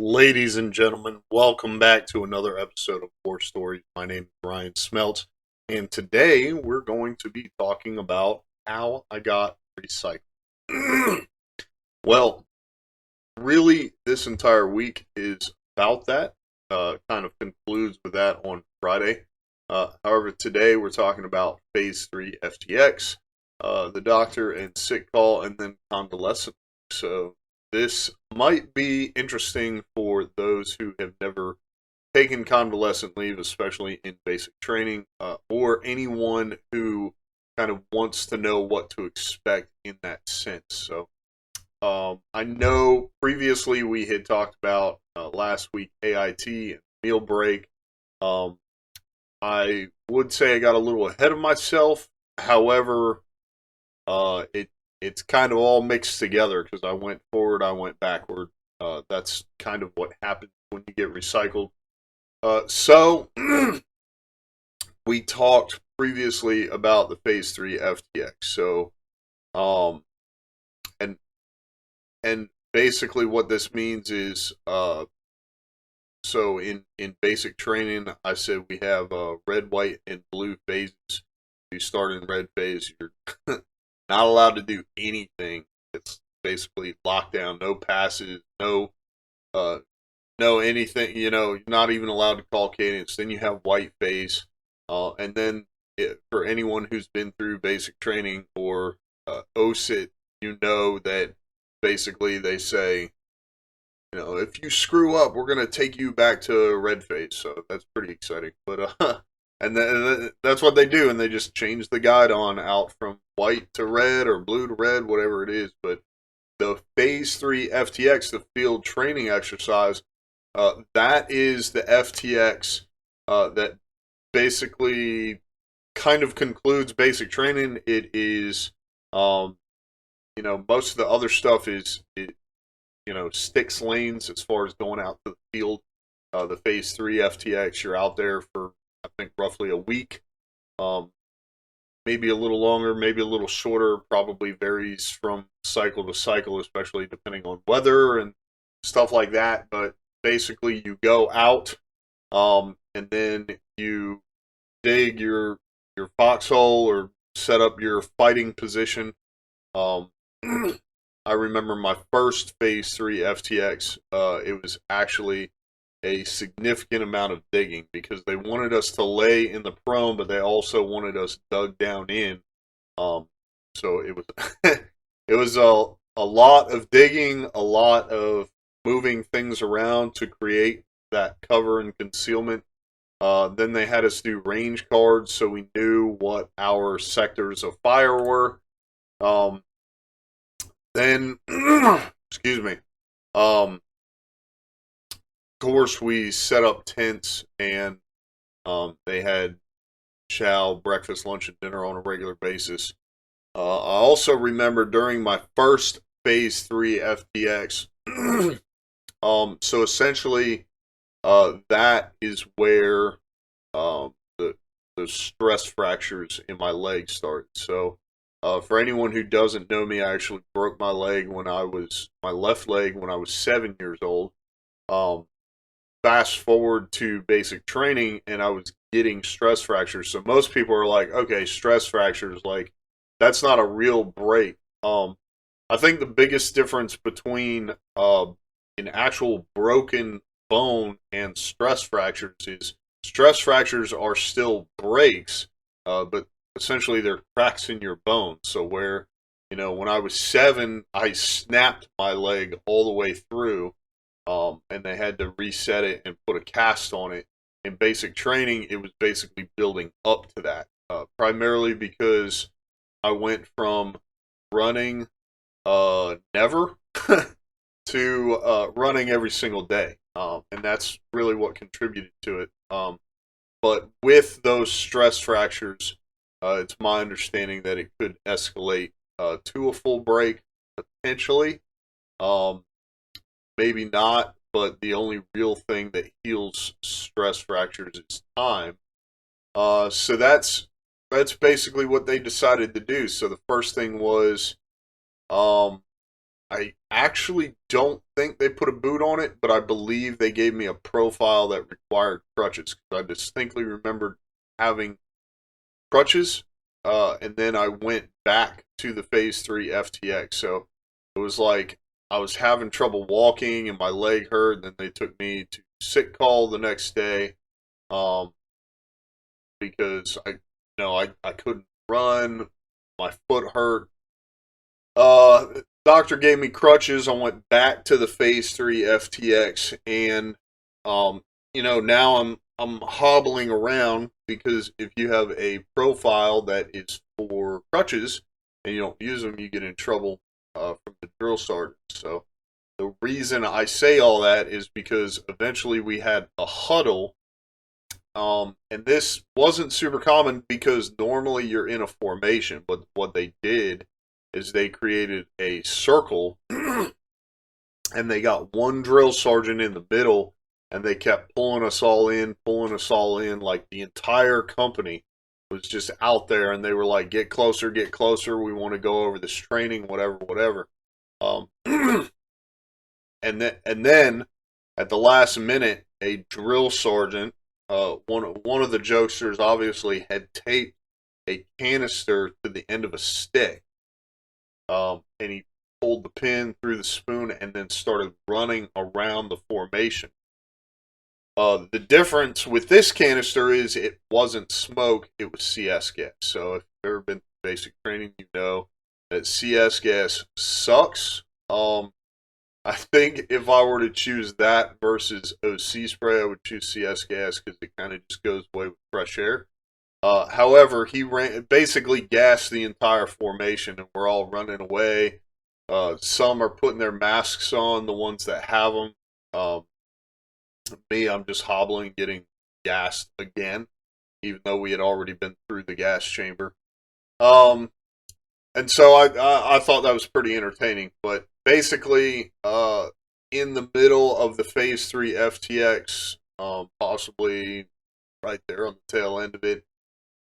Ladies and gentlemen, welcome back to another episode of War Stories. My name is Ryan Smeltz, and today we're going to be talking about how I got recycled. Well, really, this entire week is about that. Kind of concludes with that on Friday. However, today we're talking about Phase 3 FTX, the doctor and sick call, and then convalescent. So this might be interesting for those who have never taken convalescent leave, especially in basic training, or anyone who kind of wants to know what to expect in that sense. So I know previously we had talked about last week AIT and meal break. Um, I would say I got a little ahead of myself. However, it's kind of all mixed together because I went forward, I went backward. That's kind of what happens when you get recycled. So we talked previously about the Phase 3 FTX. So um, and and basically what this means is so in basic training, I said we have red, white, and blue phases. If you start in red phase, you're not allowed to do anything. It's basically lockdown, no passes, uh, no anything. You're not even allowed to call cadence. Then you have white phase, and then for anyone who's been through basic training or OSIT, you know that basically they say, if you screw up, we're gonna take you back to red phase. So that's pretty exciting. But and that's what they do, and they just change the guide on out from white to red or blue to red, whatever it is. But the Phase 3 FTX, the field training exercise, that is the FTX that basically kind of concludes basic training. It is, most of the other stuff is, sticks lanes as far as going out to the field. The Phase 3 FTX, you're out there for, I think, roughly a week. Um, Maybe a little longer, maybe a little shorter. Probably varies from cycle to cycle, especially depending on weather and stuff like that. But basically, you go out, and then you dig your foxhole or set up your fighting position. Um, I remember my first Phase 3 FTX. It was actually a significant amount of digging because they wanted us to lay in the prone, but they also wanted us dug down in. Um, so it was it was a lot of digging, a lot of moving things around to create that cover and concealment. Then they had us do range cards so we knew what our sectors of fire were. Um, then, excuse me. Of course, we set up tents and they had chow, breakfast, lunch, and dinner on a regular basis. I also remember during my first Phase 3 FTX, so essentially, that is where the stress fractures in my leg started. So, for anyone who doesn't know me, I actually broke my left leg when I was 7 years old. Um, Fast forward to basic training, and I was getting stress fractures. So most people are like, okay, stress fractures, like that's not a real break. I think the biggest difference between an actual broken bone and stress fractures is stress fractures are still breaks, but essentially they're cracks in your bone. So where, when I was 7, I snapped my leg all the way through, and they had to reset it and put a cast on it. In basic training, it was basically building up to that, primarily because I went from running never to running every single day, and that's really what contributed to it. But with those stress fractures, it's my understanding that it could escalate to a full break potentially. Um, Maybe not, but the only real thing that heals stress fractures is time. So that's basically what they decided to do. So the first thing was, um, I actually don't think they put a boot on it, but I believe they gave me a profile that required crutches. I distinctly remembered having crutches, and then I went back to the Phase 3 FTX. So it was like I was having trouble walking and my leg hurt, and then they took me to sick call the next day, um, because I couldn't run, my foot hurt. Doctor gave me crutches. I went back to the Phase 3 FTX, and now I'm hobbling around because if you have a profile that is for crutches and you don't use them, you get in trouble from the drill sergeant. So the reason I say all that is because eventually we had a huddle, and this wasn't super common because normally you're in a formation, but what they did is they created a circle and they got one drill sergeant in the middle, and they kept pulling us all in, like the entire company was just out there, and they were like, get closer, we want to go over this training, whatever. um, and then at the last minute, a drill sergeant, one of the jokesters obviously had taped a canister to the end of a stick, and he pulled the pin through the spoon and then started running around the formation. The difference with this canister is it wasn't smoke, it was CS gas. So if you've ever been through basic training, you know that CS gas sucks. I think if I were to choose that versus OC spray, I would choose CS gas because it kind of just goes away with fresh air. However, he basically gassed the entire formation, and we're all running away. Some are putting their masks on, the ones that have them. Me, I'm just hobbling, getting gassed again, even though we had already been through the gas chamber. And so I thought that was pretty entertaining. But basically, in the middle of the Phase 3 FTX, possibly right there on the tail end of it,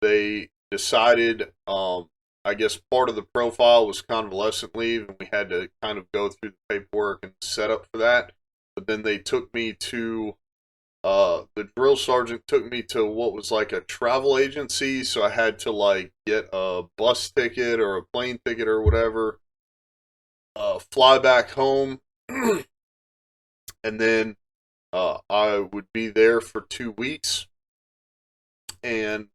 they decided, I guess part of the profile was convalescent leave, and we had to kind of go through the paperwork and set up for that. But then they took me to, the drill sergeant took me to what was like a travel agency, so I had to like get a bus ticket or a plane ticket or whatever, fly back home, and then I would be there for 2 weeks, and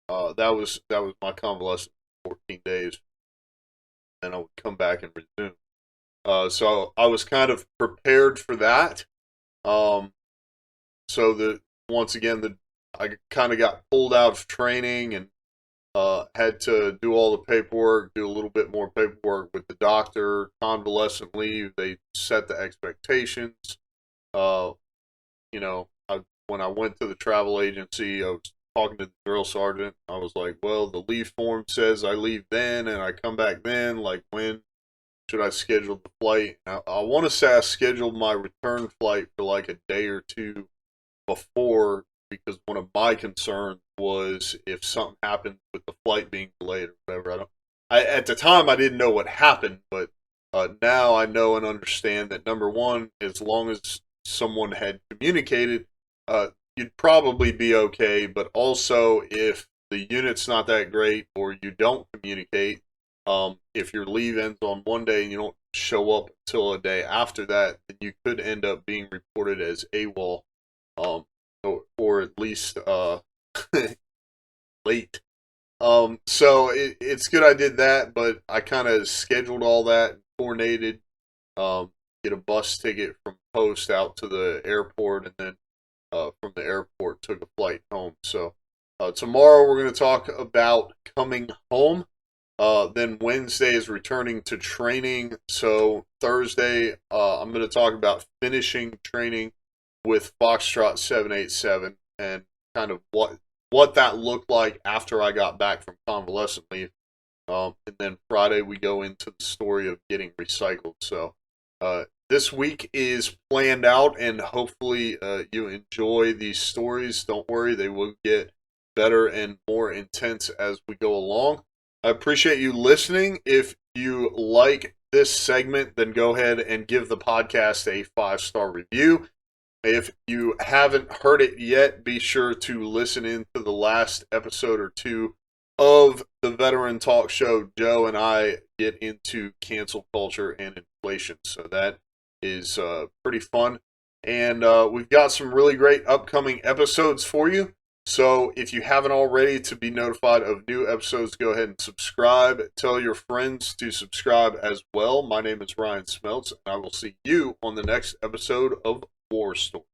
that was my convalescent, 14 days, and I would come back and resume. So I was kind of prepared for that. Um, so once again, I kind of got pulled out of training and had to do all the paperwork, do a little bit more paperwork with the doctor, convalescent leave. They set the expectations. Uh, when I went to the travel agency, I was talking to the drill sergeant. I was like, well, the leave form says I leave then and I come back then. Like, when should I schedule the flight? I want to say I scheduled my return flight for like a day or two before, because one of my concerns was if something happened with the flight being delayed or whatever. At the time I didn't know what happened, but now I know and understand that, number one, as long as someone had communicated, you'd probably be okay. But also, if the unit's not that great or you don't communicate, if your leave ends on one day and you don't show up until a day after that, then you could end up being reported as AWOL, or at least late. So it's good I did that, but I kind of scheduled all that, coordinated, get a bus ticket from post out to the airport, and then from the airport took a flight home. So tomorrow we're going to talk about coming home. Then Wednesday is returning to training. So Thursday, I'm going to talk about finishing training with Foxtrot 787 and kind of what that looked like after I got back from convalescent leave. And then Friday we go into the story of getting recycled. So this week is planned out, and hopefully you enjoy these stories. Don't worry, they will get better and more intense as we go along. I appreciate you listening. If you like this segment, then go ahead and give the podcast a 5-star review. If you haven't heard it yet, be sure to listen in to the last episode or two of the Veteran Talk Show. Joe and I get into cancel culture and inflation, so that is pretty fun. And we've got some really great upcoming episodes for you. So if you haven't already, to be notified of new episodes, go ahead and subscribe. Tell your friends to subscribe as well. My name is Ryan Smeltz, and I will see you on the next episode of War Story.